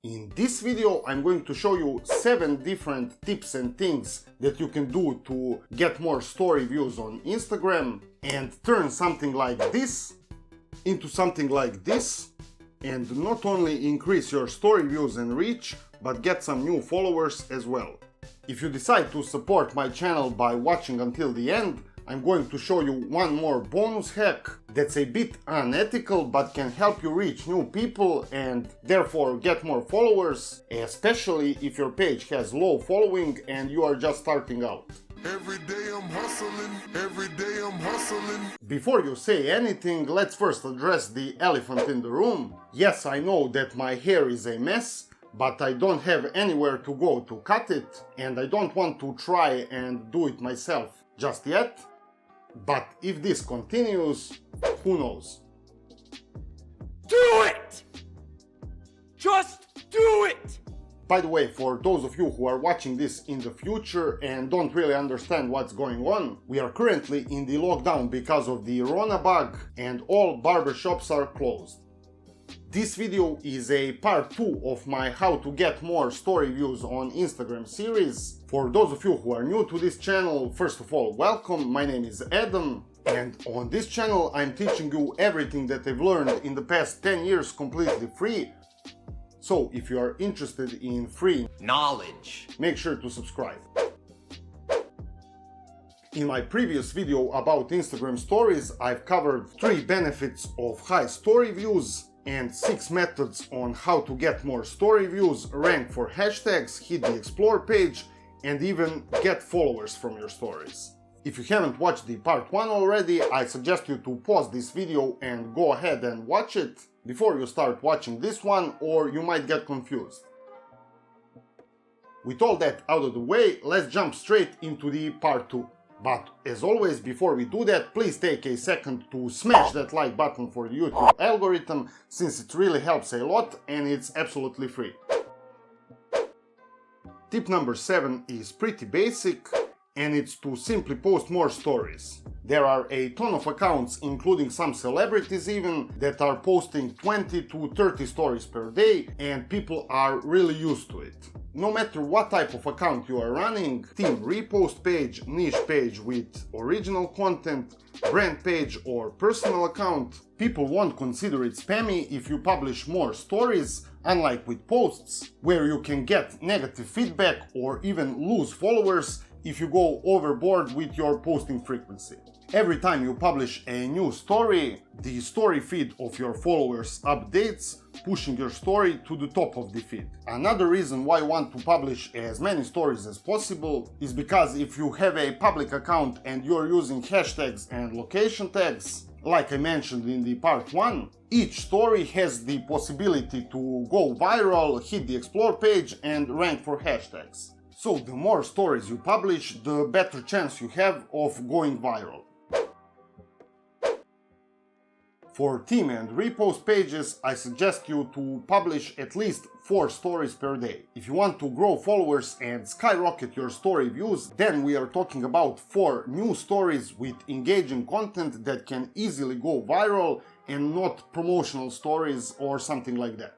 In this video, I'm going to show you 7 different tips and things that you can do to get more story views on Instagram and turn something like this into something like this, and not only increase your story views and reach, but get some new followers as well. If you decide to support my channel by watching until the end, I'm going to show you one more bonus hack that's a bit unethical but can help you reach new people and therefore get more followers, especially if your page has low following and you are just starting out. Every day I'm hustling, every day I'm hustling. Before you say anything, let's first address the elephant in the room. Yes, I know that my hair is a mess, but I don't have anywhere to go to cut it, and I don't want to try and do it myself just yet. But if this continues, who knows? Do it! Just do it! By the way, for those of you who are watching this in the future and don't really understand what's going on, we are currently in the lockdown because of the Rona bug and all barbershops are closed. This video is a part 2 of my how to get more story views on Instagram series. For those of you who are new to this channel, first of all, welcome, my name is Adam, and on this channel I'm teaching you everything that I've learned in the past 10 years completely free. So if you are interested in free knowledge, make sure to subscribe. In my previous video about Instagram stories, I've covered 3 benefits of high story views and 6 methods on how to get more story views, rank for hashtags, hit the explore page, and even get followers from your stories. If you haven't watched the part 1 already, I suggest you to pause this video and go ahead and watch it before you start watching this one, or you might get confused. With all that out of the way, let's jump straight into the part 2. But as always, before we do that, please take a second to smash that like button for the YouTube algorithm, since it really helps a lot and it's absolutely free. Tip number 7 is pretty basic, and it's to simply post more stories. There are a ton of accounts, including some celebrities even, that are posting 20 to 30 stories per day, and people are really used to it. No matter what type of account you are running, team repost page, niche page with original content, brand page or personal account, people won't consider it spammy if you publish more stories, unlike with posts, where you can get negative feedback or even lose followers if you go overboard with your posting frequency. Every time you publish a new story, the story feed of your followers updates, pushing your story to the top of the feed. Another reason why you want to publish as many stories as possible is because if you have a public account and you're using hashtags and location tags, like I mentioned in the part 1, each story has the possibility to go viral, hit the explore page and rank for hashtags. So the more stories you publish, the better chance you have of going viral. For team and repost pages, I suggest you to publish at least 4 stories per day. If you want to grow followers and skyrocket your story views, then we are talking about 4 new stories with engaging content that can easily go viral and not promotional stories or something like that.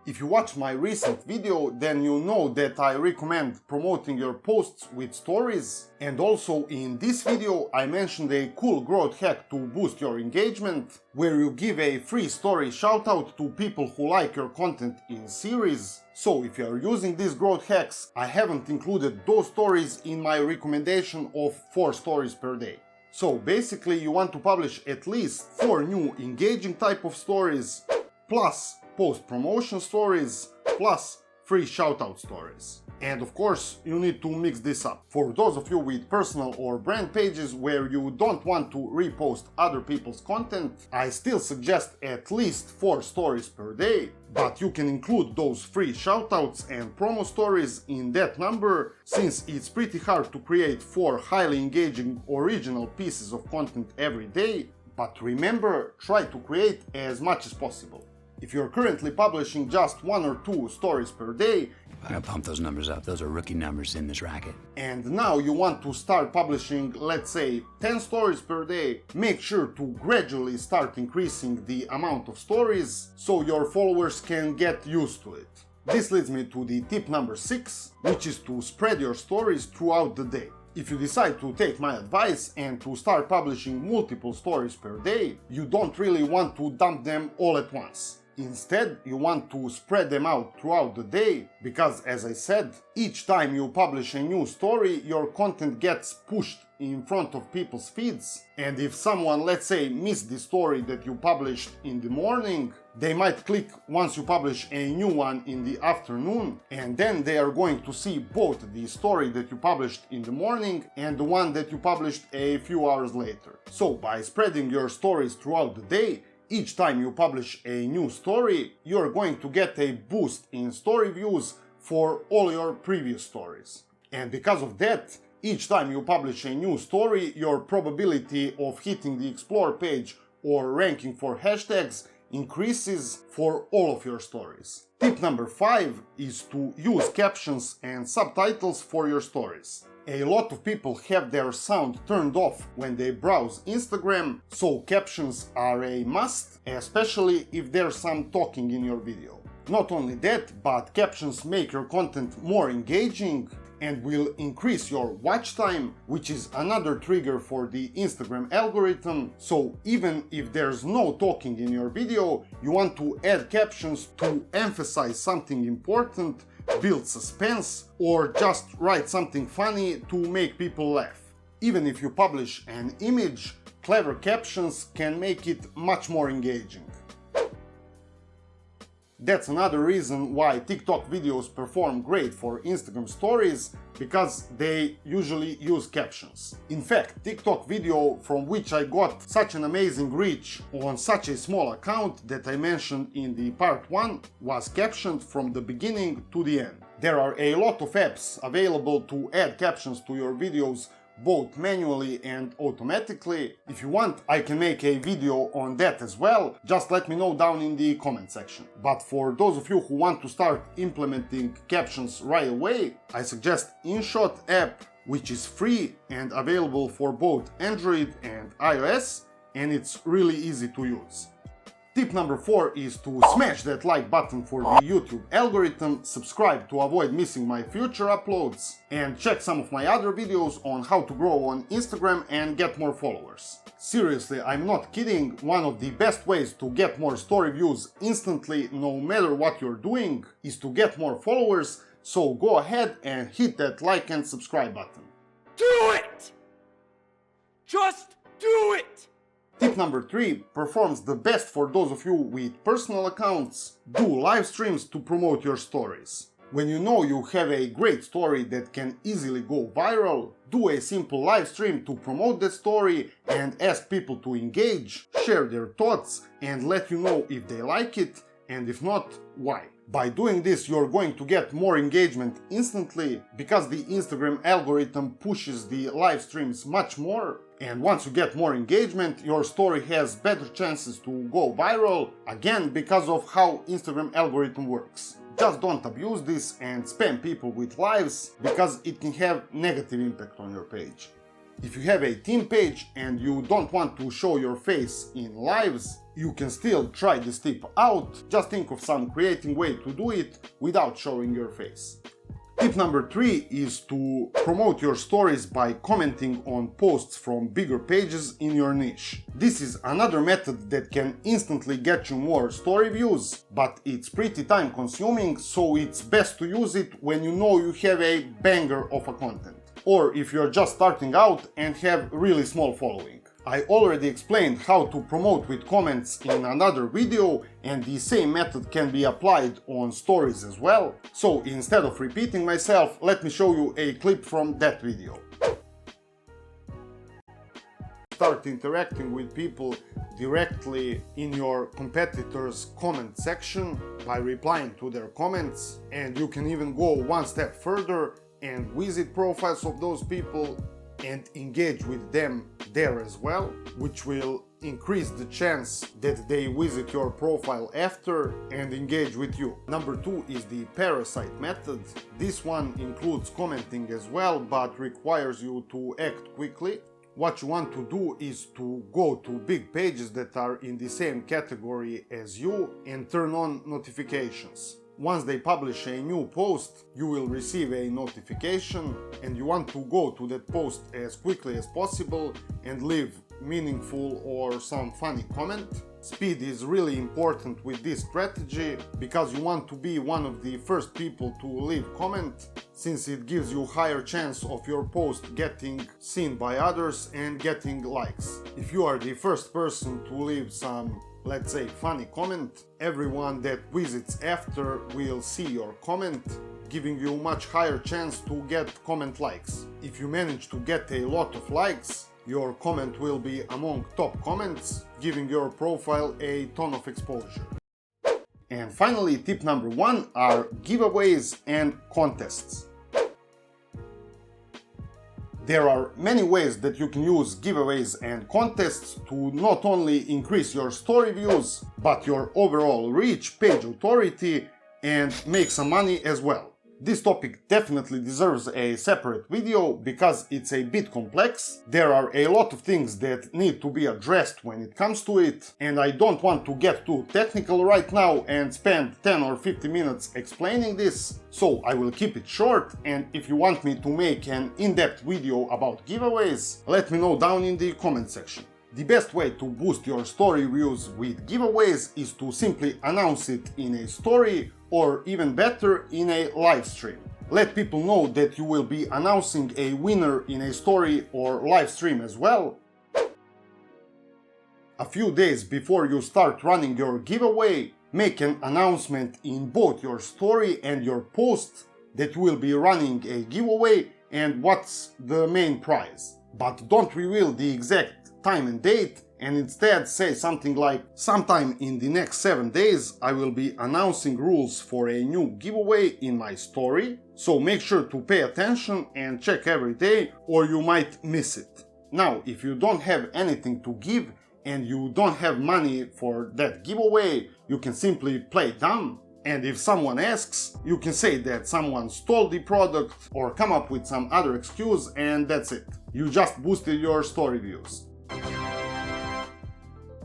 If you watch my recent video, then you know that I recommend promoting your posts with stories, and also in this video I mentioned a cool growth hack to boost your engagement, where you give a free story shoutout to people who like your content in series. So if you are using these growth hacks, I haven't included those stories in my recommendation of 4 stories per day. So basically you want to publish at least 4 new engaging type of stories, plus post promotion stories, plus free shoutout stories. And of course, you need to mix this up. For those of you with personal or brand pages where you don't want to repost other people's content, I still suggest at least 4 stories per day, but you can include those free shoutouts and promo stories in that number, since it's pretty hard to create 4 highly engaging original pieces of content every day. But remember, try to create as much as possible. If you're currently publishing just 1 or 2 stories per day, I gotta pump those numbers up. Those are rookie numbers in this racket. and now you want to start publishing, let's say, 10 stories per day, make sure to gradually start increasing the amount of stories so your followers can get used to it. This leads me to the tip number 6, which is to spread your stories throughout the day. If you decide to take my advice and to start publishing multiple stories per day, you don't really want to dump them all at once. Instead, you want to spread them out throughout the day because, as I said, each time you publish a new story, your content gets pushed in front of people's feeds. And if someone, let's say, missed the story that you published in the morning, they might click once you publish a new one in the afternoon, and then they are going to see both the story that you published in the morning and the one that you published a few hours later. So, by spreading your stories throughout the day, each time you publish a new story, you're going to get a boost in story views for all your previous stories. And because of that, each time you publish a new story, your probability of hitting the Explore page or ranking for hashtags increases for all of your stories. Tip number 5 is to use captions and subtitles for your stories. A lot of people have their sound turned off when they browse Instagram, so captions are a must, especially if there's some talking in your video. Not only that, but captions make your content more engaging and will increase your watch time, which is another trigger for the Instagram algorithm. So even if there's no talking in your video, you want to add captions to emphasize something important, build suspense, or just write something funny to make people laugh. Even if you publish an image, clever captions can make it much more engaging. That's another reason why TikTok videos perform great for Instagram stories, because they usually use captions. In fact, TikTok video from which I got such an amazing reach on such a small account that I mentioned in the part 1 was captioned from the beginning to the end. There are a lot of apps available to add captions to your videos, both manually and automatically. If you want, I can make a video on that as well, just let me know down in the comment section. But for those of you who want to start implementing captions right away, I suggest InShot app, which is free and available for both Android and iOS, and it's really easy to use. Tip number 4 is to smash that like button for the YouTube algorithm, subscribe to avoid missing my future uploads, and check some of my other videos on how to grow on Instagram and get more followers. Seriously, I'm not kidding, one of the best ways to get more story views instantly, no matter what you're doing, is to get more followers, so go ahead and hit that like and subscribe button. Do it! Just do it! Tip number 3 performs the best for those of you with personal accounts. Do live streams to promote your stories. When you know you have a great story that can easily go viral, do a simple live stream to promote that story and ask people to engage, share their thoughts, and let you know if they like it, and if not, why. By doing this, you're going to get more engagement instantly because the Instagram algorithm pushes the live streams much more. And once you get more engagement, your story has better chances to go viral, again because of how Instagram algorithm works. Just don't abuse this and spam people with lives, because it can have negative impact on your page. If you have a team page and you don't want to show your face in lives, you can still try this tip out. Just think of some creative way to do it without showing your face. Tip number 3 is to promote your stories by commenting on posts from bigger pages in your niche. This is another method that can instantly get you more story views, but it's pretty time consuming, so it's best to use it when you know you have a banger of a content, or if you're just starting out and have really small following. I already explained how to promote with comments in another video, and the same method can be applied on stories as well. So instead of repeating myself, let me show you a clip from that video. Start interacting with people directly in your competitors' comment section by replying to their comments, and you can even go one step further and visit profiles of those people and engage with them there as well, which will increase the chance that they visit your profile after and engage with you. Number 2 is the parasite method. This one includes commenting as well, but requires you to act quickly. What you want to do is to go to big pages that are in the same category as you and turn on notifications. Once they publish a new post, you will receive a notification, and you want to go to that post as quickly as possible and leave meaningful or some funny comment. Speed is really important with this strategy because you want to be one of the first people to leave comment, since it gives you higher chance of your post getting seen by others and getting likes. If you are the first person to leave some, let's say, funny comment, everyone that visits after will see your comment, giving you much higher chance to get comment likes. If you manage to get a lot of likes, your comment will be among top comments, giving your profile a ton of exposure. And finally, tip number 1 are giveaways and contests. There are many ways that you can use giveaways and contests to not only increase your story views, but your overall reach, page authority, and make some money as well. This topic definitely deserves a separate video because it's a bit complex. There are a lot of things that need to be addressed when it comes to it, and I don't want to get too technical right now and spend 10 or 50 minutes explaining this, so I will keep it short. And if you want me to make an in-depth video about giveaways, let me know down in the comment section. The best way to boost your story views with giveaways is to simply announce it in a story, or even better, in a live stream. Let people know that you will be announcing a winner in a story or live stream as well. A few days before you start running your giveaway, make an announcement in both your story and your post that you will be running a giveaway and what's the main prize. But don't reveal the exact time and date, and instead say something like, sometime in the next 7 days I will be announcing rules for a new giveaway in my story, so make sure to pay attention and check every day or you might miss it. Now, if you don't have anything to give and you don't have money for that giveaway, you can simply play dumb, and if someone asks, you can say that someone stole the product or come up with some other excuse, and that's it. You just boosted your story views.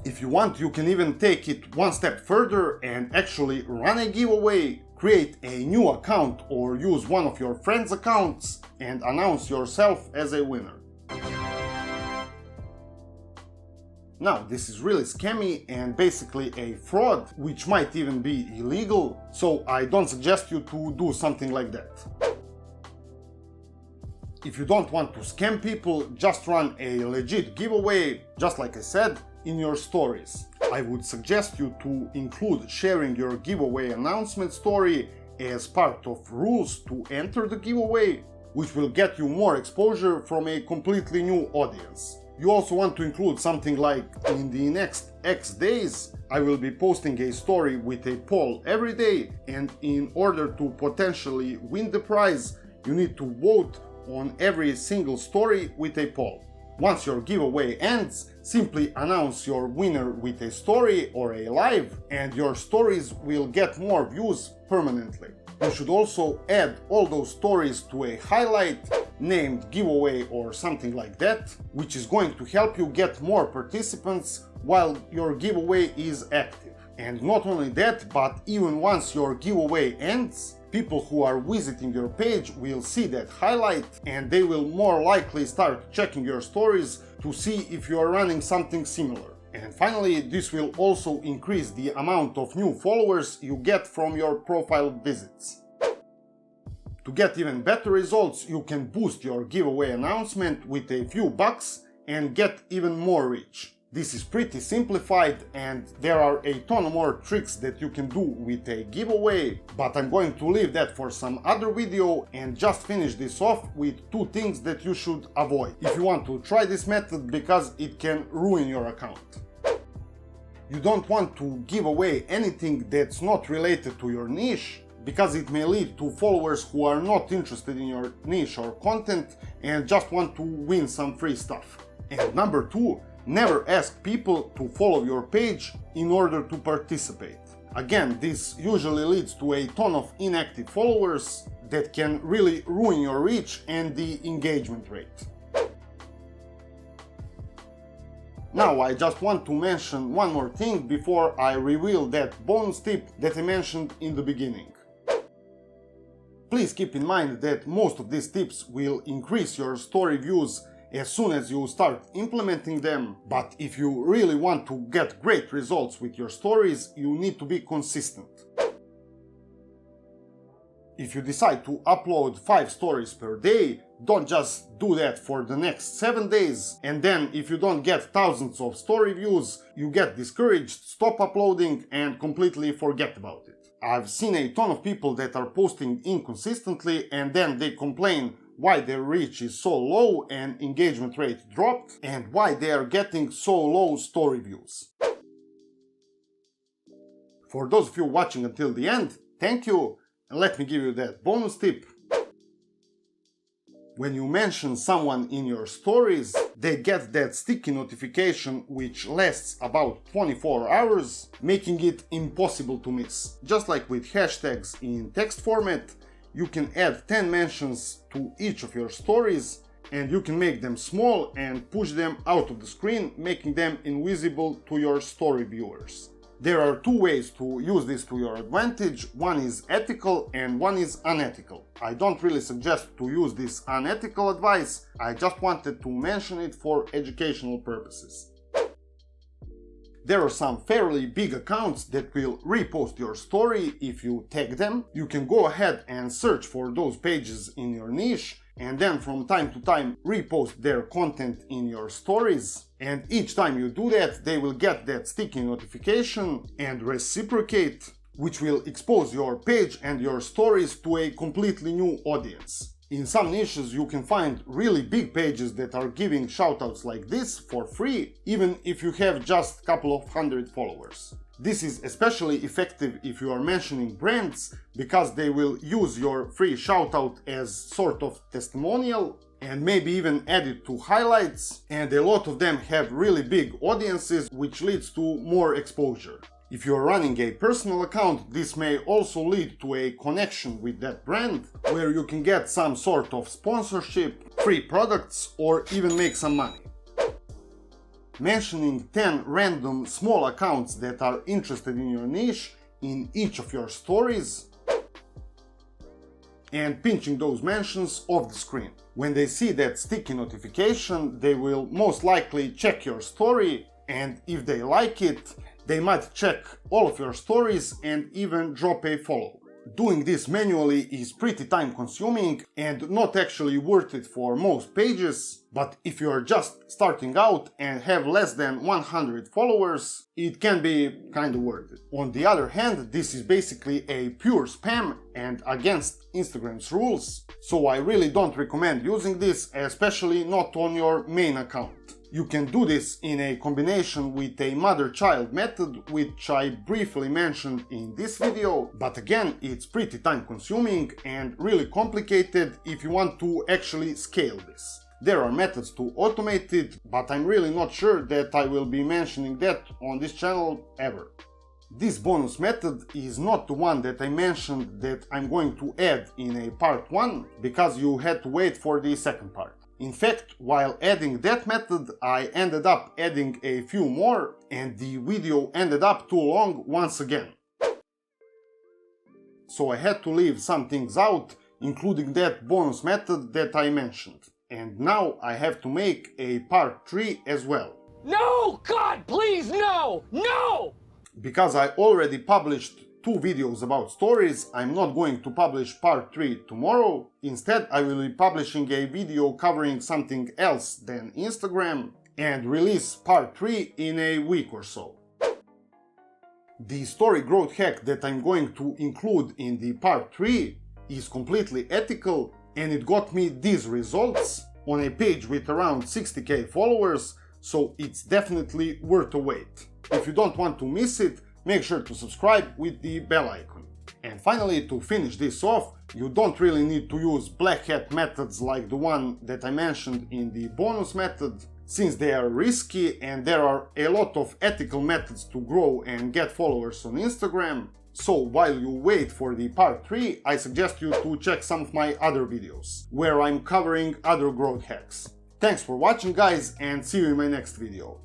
If you want, you can even take it one step further and actually run a giveaway, create a new account or use one of your friends' accounts and announce yourself as a winner. Now, this is really scammy and basically a fraud, which might even be illegal, so I don't suggest you to do something like that. If you don't want to scam people, just run a legit giveaway, just like I said, in your stories. I would suggest you to include sharing your giveaway announcement story as part of rules to enter the giveaway, which will get you more exposure from a completely new audience. You also want to include something like, in the next X days, I will be posting a story with a poll every day, and in order to potentially win the prize, you need to vote on every single story with a poll. Once your giveaway ends, simply announce your winner with a story or a live, and your stories will get more views permanently. You should also add all those stories to a highlight named giveaway or something like that, which is going to help you get more participants while your giveaway is active. And not only that, but even once your giveaway ends, people who are visiting your page will see that highlight and they will more likely start checking your stories to see if you are running something similar. And finally, this will also increase the amount of new followers you get from your profile visits. To get even better results, you can boost your giveaway announcement with a few bucks and get even more reach. This is pretty simplified and there are a ton more tricks that you can do with a giveaway, but I'm going to leave that for some other video and just finish this off with 2 things that you should avoid if you want to try this method, because it can ruin your account. You don't want to give away anything that's not related to your niche, because it may lead to followers who are not interested in your niche or content and just want to win some free stuff. And number 2, Never ask people to follow your page in order to participate. Again, this usually leads to a ton of inactive followers that can really ruin your reach and the engagement rate. Now, I just want to mention one more thing before I reveal that bonus tip that I mentioned in the beginning. Please keep in mind that most of these tips will increase your story views as soon as you start implementing them, but if you really want to get great results with your stories, you need to be consistent. If you decide to upload 5 stories per day, don't just do that for the next 7 days, and then if you don't get thousands of story views, you get discouraged, stop uploading and completely forget about it. I've seen a ton of people that are posting inconsistently and then they complain why their reach is so low and engagement rate dropped, and why they are getting so low story views. For those of you watching until the end, thank you, and let me give you that bonus tip. When you mention someone in your stories, they get that sticky notification which lasts about 24 hours, making it impossible to miss. Just like with hashtags in text format, you can add 10 mentions to each of your stories, and you can make them small and push them out of the screen, making them invisible to your story viewers. There are 2 ways to use this to your advantage. One is ethical and one is unethical. I don't really suggest to use this unethical advice, I just wanted to mention it for educational purposes. There are some fairly big accounts that will repost your story if you tag them. You can go ahead and search for those pages in your niche and then from time to time repost their content in your stories. And each time you do that, they will get that sticky notification and reciprocate, which will expose your page and your stories to a completely new audience. In some niches you can find really big pages that are giving shoutouts like this for free, even if you have just a couple of hundred followers. This is especially effective if you are mentioning brands, because they will use your free shoutout as sort of testimonial and maybe even add it to highlights, and a lot of them have really big audiences, which leads to more exposure. If you're running a personal account, this may also lead to a connection with that brand, where you can get some sort of sponsorship, free products, or even make some money. Mentioning 10 random small accounts that are interested in your niche in each of your stories, and pinching those mentions off the screen. When they see that sticky notification, they will most likely check your story, and if they like it, they might check all of your stories and even drop a follow. Doing this manually is pretty time consuming and not actually worth it for most pages, but if you are just starting out and have less than 100 followers, it can be kinda worth it. On the other hand, this is basically a pure spam and against Instagram's rules, so I really don't recommend using this, especially not on your main account. You can do this in a combination with a mother-child method, which I briefly mentioned in this video, but again, it's pretty time-consuming and really complicated if you want to actually scale this. There are methods to automate it, but I'm really not sure that I will be mentioning that on this channel ever. This bonus method is not the one that I mentioned that I'm going to add in a part 1, because you had to wait for the second part. In fact, while adding that method, I ended up adding a few more, and the video ended up too long once again. So I had to leave some things out, including that bonus method that I mentioned. And now I have to make a part 3 as well. No! God, please, no! No! Because I already published 2 videos about stories, I'm not going to publish part 3 tomorrow. Instead, I will be publishing a video covering something else than Instagram and release part 3 in a week or so. The story growth hack that I'm going to include in the part 3 is completely ethical, and it got me these results on a page with around 60k followers, so it's definitely worth a wait. If you don't want to miss it, make sure to subscribe with the bell icon. And finally, to finish this off, you don't really need to use black hat methods like the one that I mentioned in the bonus method. since they are risky and there are a lot of ethical methods to grow and get followers on Instagram. So while you wait for the part 3, I suggest you to check some of my other videos, where I'm covering other growth hacks. Thanks for watching guys, and see you in my next video.